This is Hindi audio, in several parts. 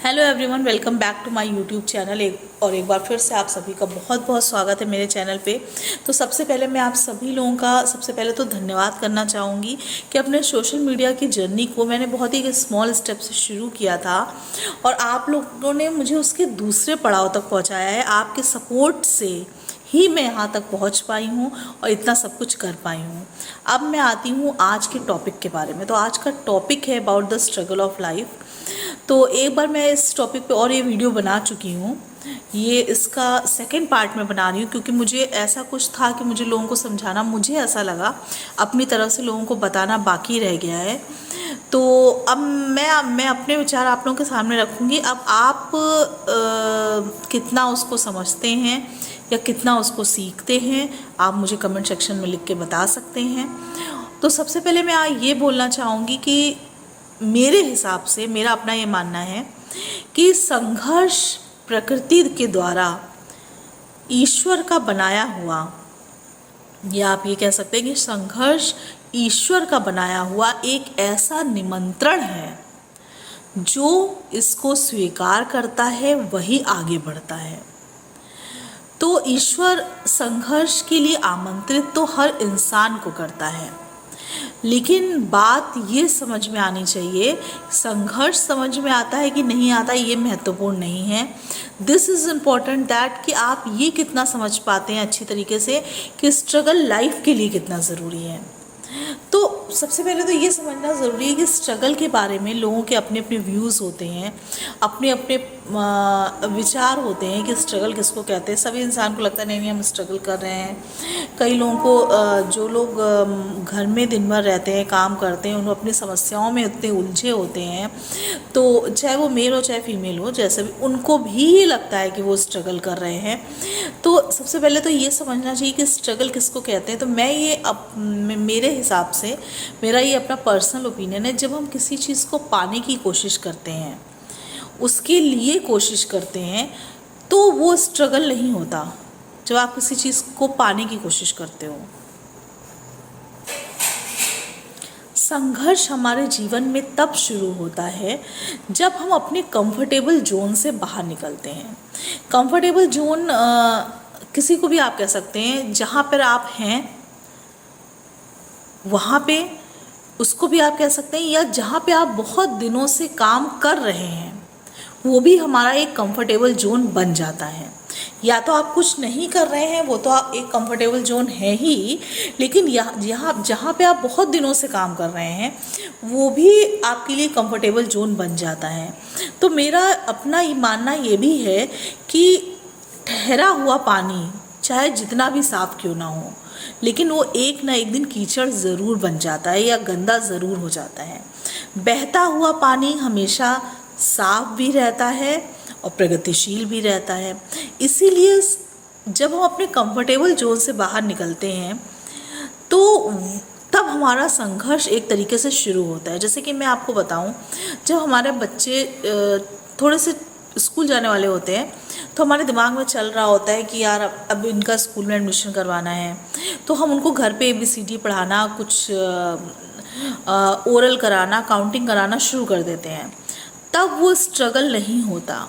Hello everyone, welcome back to my YouTube channel. एक बार फिर से आप सभी का बहुत बहुत स्वागत है मेरे चैनल पे। तो सबसे पहले मैं आप सभी लोगों का सबसे पहले तो धन्यवाद करना चाहूँगी कि अपने सोशल मीडिया की जर्नी को मैंने बहुत ही स्मॉल स्टेप से शुरू किया था और आप लोगों ने मुझे उसके दूसरे पड़ाव तक पहुँचाया है। आपके सपोर्ट से ही मैं यहाँ तक पहुँच पाई हूँ और इतना सब कुछ कर पाई हूँ। अब मैं आती हूँ आज के टॉपिक के बारे में। तो आज का टॉपिक है about the struggle of life. तो एक बार मैं इस टॉपिक पे और ये वीडियो बना चुकी हूँ। ये इसका सेकंड पार्ट में बना रही हूँ क्योंकि मुझे ऐसा कुछ था कि मुझे लोगों को समझाना, मुझे ऐसा लगा अपनी तरफ से लोगों को बताना बाकी रह गया है। तो अब मैं अपने विचार आप लोगों के सामने रखूँगी। अब आप कितना उसको समझते हैं या कितना उसको सीखते हैं, आप मुझे कमेंट सेक्शन में लिख के बता सकते हैं। तो सबसे पहले मैं ये बोलना चाहूँगी कि मेरे हिसाब से मेरा अपना ये मानना है कि संघर्ष प्रकृति के द्वारा ईश्वर का बनाया हुआ, या आप ये कह सकते हैं कि संघर्ष ईश्वर का बनाया हुआ एक ऐसा निमंत्रण है। जो इसको स्वीकार करता है वही आगे बढ़ता है। तो ईश्वर संघर्ष के लिए आमंत्रित तो हर इंसान को करता है, लेकिन बात ये समझ में आनी चाहिए, संघर्ष समझ में आता है कि नहीं आता ये महत्वपूर्ण नहीं है। दिस इज़ इम्पॉर्टेंट दैट कि आप ये कितना समझ पाते हैं अच्छी तरीके से कि स्ट्रगल लाइफ के लिए कितना ज़रूरी है। तो सबसे पहले तो ये समझना ज़रूरी है कि स्ट्रगल के बारे में लोगों के अपने अपने व्यूज़ होते हैं, अपने अपने विचार होते हैं कि स्ट्रगल किसको कहते हैं। सभी इंसान को लगता है नहीं हम स्ट्रगल कर रहे हैं। कई लोगों को जो लोग घर में दिन भर रहते हैं, काम करते हैं, उन्हें अपनी समस्याओं में इतने उलझे होते हैं, तो चाहे वो मेल हो चाहे फीमेल हो, जैसे भी, उनको भी ये लगता है कि वो स्ट्रगल कर रहे हैं। तो सबसे पहले तो ये समझना चाहिए कि स्ट्रगल किसको कहते हैं। तो मैं ये मेरे हिसाब से मेरा ये अपना पर्सनल ओपिनियन है, जब हम किसी चीज़ को पाने की कोशिश करते हैं, उसके लिए कोशिश करते हैं, तो वो स्ट्रगल नहीं होता। जब आप किसी चीज़ को पाने की कोशिश करते हो, संघर्ष हमारे जीवन में तब शुरू होता है जब हम अपने कंफर्टेबल जोन से बाहर निकलते हैं। कंफर्टेबल जोन किसी को भी आप कह सकते हैं, जहाँ पर आप हैं वहाँ पे उसको भी आप कह सकते हैं, या जहाँ पे आप बहुत दिनों से काम कर रहे हैं वो भी हमारा एक कंफर्टेबल जोन बन जाता है। या तो आप कुछ नहीं कर रहे हैं, वो तो आप एक कंफर्टेबल जोन है ही, लेकिन यहाँ जहाँ पे आप बहुत दिनों से काम कर रहे हैं वो भी आपके लिए कंफर्टेबल जोन बन जाता है। तो मेरा अपना ये मानना ये भी है कि ठहरा हुआ पानी चाहे जितना भी साफ क्यों ना हो, लेकिन वो एक ना एक दिन कीचड़ ज़रूर बन जाता है या गंदा ज़रूर हो जाता है। बहता हुआ पानी हमेशा साफ भी रहता है और प्रगतिशील भी रहता है। इसीलिए जब हम अपने कंफर्टेबल जोन से बाहर निकलते हैं तो तब हमारा संघर्ष एक तरीके से शुरू होता है। जैसे कि मैं आपको बताऊं, जब हमारे बच्चे थोड़े से स्कूल जाने वाले होते हैं तो हमारे दिमाग में चल रहा होता है कि यार अब इनका स्कूल में एडमिशन करवाना है, तो हम उनको घर पे ABCD पढ़ाना, कुछ ओरल कराना, काउंटिंग कराना शुरू कर देते हैं। तब वो स्ट्रगल नहीं होता।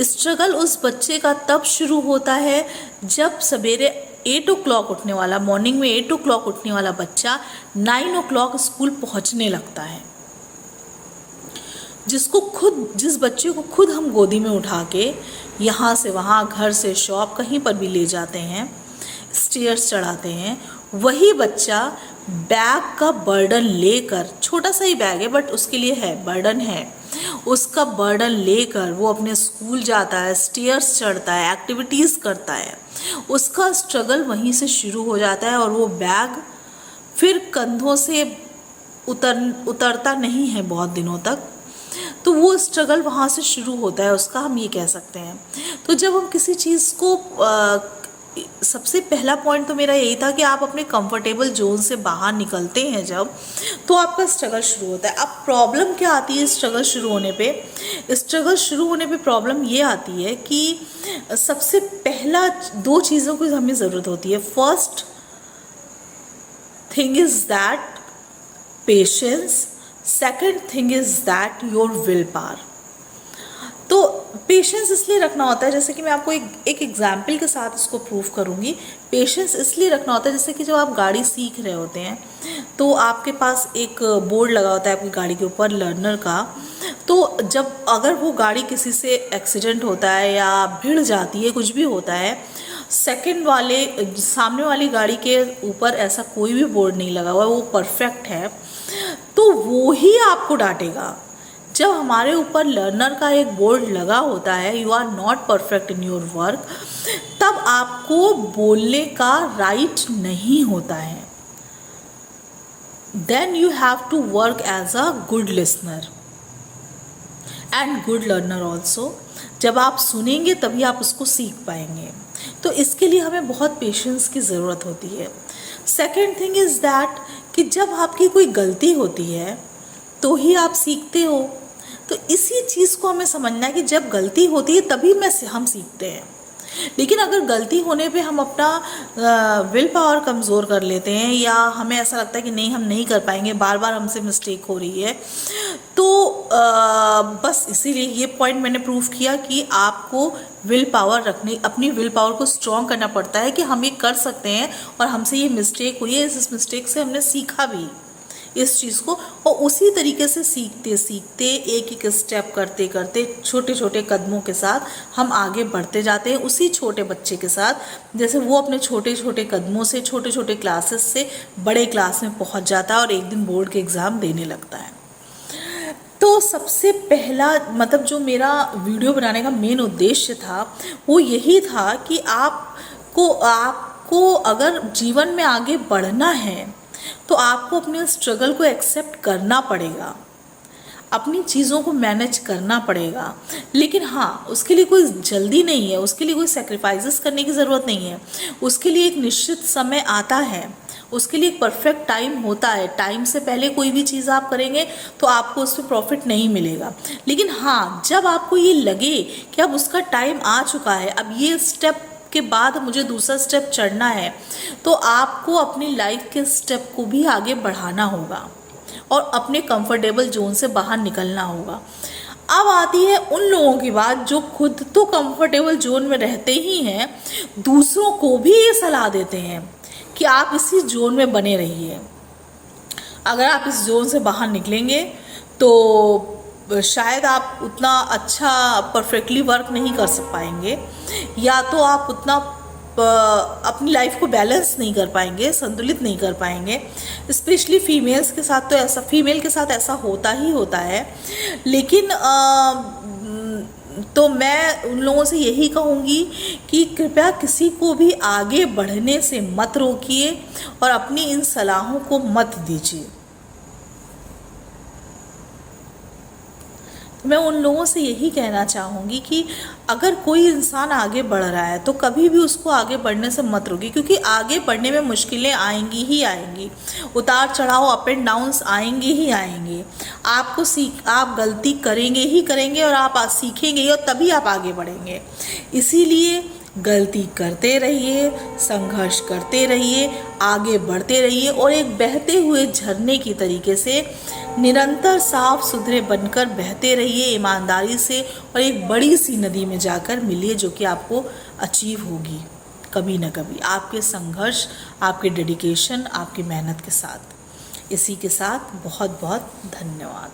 स्ट्रगल उस बच्चे का तब शुरू होता है जब सवेरे 8 o'clock उठने वाला, मॉर्निंग में 8 o'clock उठने वाला बच्चा 9 o'clock स्कूल पहुंचने लगता है। जिस बच्चे को खुद हम गोदी में उठा के यहाँ से वहाँ, घर से शॉप, कहीं पर भी ले जाते हैं, स्टेयर्स चढ़ाते हैं, वही बच्चा बैग का बर्डन लेकर, छोटा सा ही बैग है बट उसके लिए है, बर्डन है, उसका बर्डन लेकर वो अपने स्कूल जाता है, स्टेयर्स चढ़ता है, एक्टिविटीज़ करता है। उसका स्ट्रगल वहीं से शुरू हो जाता है और वो बैग फिर कंधों से उतरता नहीं है बहुत दिनों तक। तो वो स्ट्रगल वहाँ से शुरू होता है उसका, हम ये कह सकते हैं। तो जब हम किसी चीज़ को सबसे पहला पॉइंट तो मेरा यही था कि आप अपने कंफर्टेबल जोन से बाहर निकलते हैं जब, तो आपका स्ट्रगल शुरू होता है। अब प्रॉब्लम क्या आती है स्ट्रगल शुरू होने पे? स्ट्रगल शुरू होने पे प्रॉब्लम ये आती है कि सबसे पहला 2 चीज़ों की हमें ज़रूरत होती है। First thing is that patience, second thing is that your will power. Patience इसलिए रखना होता है, जैसे कि मैं आपको एक एग्जाम्पल के साथ इसको प्रूव करूँगी। पेशेंस इसलिए रखना होता है, जैसे कि जब आप गाड़ी सीख रहे होते हैं तो आपके पास एक बोर्ड लगा होता है आपकी गाड़ी के ऊपर लर्नर का। तो जब अगर वो गाड़ी किसी से एक्सीडेंट होता है या भिड़ जाती है, कुछ भी होता है, सेकंड वाले सामने वाली गाड़ी के ऊपर ऐसा कोई भी बोर्ड नहीं लगा हुआ है, वो परफेक्ट है, तो वो ही आपको डांटेगा। जब हमारे ऊपर लर्नर का एक बोर्ड लगा होता है, you are not perfect in your work, तब आपको बोलने का राइट नहीं होता है। Then you have to work as a good listener and good learner also. जब आप सुनेंगे तभी आप उसको सीख पाएंगे। तो इसके लिए हमें बहुत पेशेंस की ज़रूरत होती है। सेकेंड थिंग इज़ दैट कि जब आपकी कोई गलती होती है तो ही आप सीखते हो। तो इसी चीज़ को हमें समझना है कि जब गलती होती है तभी हम सीखते हैं। लेकिन अगर गलती होने पे हम अपना विल पावर कमज़ोर कर लेते हैं या हमें ऐसा लगता है कि नहीं हम नहीं कर पाएंगे, बार बार हमसे मिस्टेक हो रही है, तो बस इसीलिए ये पॉइंट मैंने प्रूव किया कि आपको विल पावर रखनी, अपनी विल पावर को स्ट्रॉन्ग करना पड़ता है कि हम ये कर सकते हैं और हमसे ये मिस्टेक हुई है, इस मिस्टेक से हमने सीखा भी इस चीज़ को। और उसी तरीके से सीखते सीखते एक एक स्टेप करते करते छोटे छोटे कदमों के साथ हम आगे बढ़ते जाते हैं, उसी छोटे बच्चे के साथ जैसे वो अपने छोटे छोटे कदमों से छोटे छोटे क्लासेस से बड़े क्लास में पहुंच जाता है और एक दिन बोर्ड के एग्ज़ाम देने लगता है। तो सबसे पहला मतलब जो मेरा वीडियो बनाने का मेन उद्देश्य था वो यही था कि आपको अगर जीवन में आगे बढ़ना है तो आपको अपने स्ट्रगल को एक्सेप्ट करना पड़ेगा, अपनी चीज़ों को मैनेज करना पड़ेगा। लेकिन हाँ, उसके लिए कोई जल्दी नहीं है, उसके लिए कोई सेक्रीफाइसेस करने की ज़रूरत नहीं है। उसके लिए एक निश्चित समय आता है, उसके लिए एक परफेक्ट टाइम होता है। टाइम से पहले कोई भी चीज़ आप करेंगे तो आपको उसमें प्रॉफिट नहीं मिलेगा। लेकिन हाँ, जब आपको ये लगे कि अब उसका टाइम आ चुका है, अब ये स्टेप के बाद मुझे दूसरा स्टेप चढ़ना है, तो आपको अपनी लाइफ के स्टेप को भी आगे बढ़ाना होगा और अपने कंफर्टेबल जोन से बाहर निकलना होगा। अब आती है उन लोगों की बात जो खुद तो कंफर्टेबल जोन में रहते ही हैं, दूसरों को भी ये सलाह देते हैं कि आप इसी जोन में बने रहिए। अगर आप इस जोन से बाहर निकलेंगे तो शायद आप उतना अच्छा परफेक्टली वर्क नहीं कर पाएंगे, या तो आप उतना अपनी लाइफ को बैलेंस नहीं कर पाएंगे, संतुलित नहीं कर पाएंगे। स्पेशली फीमेल के साथ ऐसा होता ही होता है। लेकिन तो मैं उन लोगों से यही कहूँगी कि कृपया किसी को भी आगे बढ़ने से मत रोकिए और अपनी इन सलाहों को मत दीजिए। मैं उन लोगों से यही कहना चाहूँगी कि अगर कोई इंसान आगे बढ़ रहा है तो कभी भी उसको आगे बढ़ने से मत रोकिए, क्योंकि आगे बढ़ने में मुश्किलें आएंगी ही आएंगी, उतार चढ़ाव अप एंड डाउन्स आएंगे ही आएंगे। आप गलती करेंगे ही करेंगे और आप सीखेंगे और तभी आप आगे बढ़ेंगे। इसीलिए गलती करते रहिए, संघर्ष करते रहिए, आगे बढ़ते रहिए और एक बहते हुए झरने की तरीके से निरंतर साफ सुथरे बनकर बहते रहिए ईमानदारी से, और एक बड़ी सी नदी में जाकर मिलिए जो कि आपको अचीव होगी कभी न कभी, आपके संघर्ष, आपके डेडिकेशन, आपकी मेहनत के साथ। इसी के साथ बहुत बहुत धन्यवाद।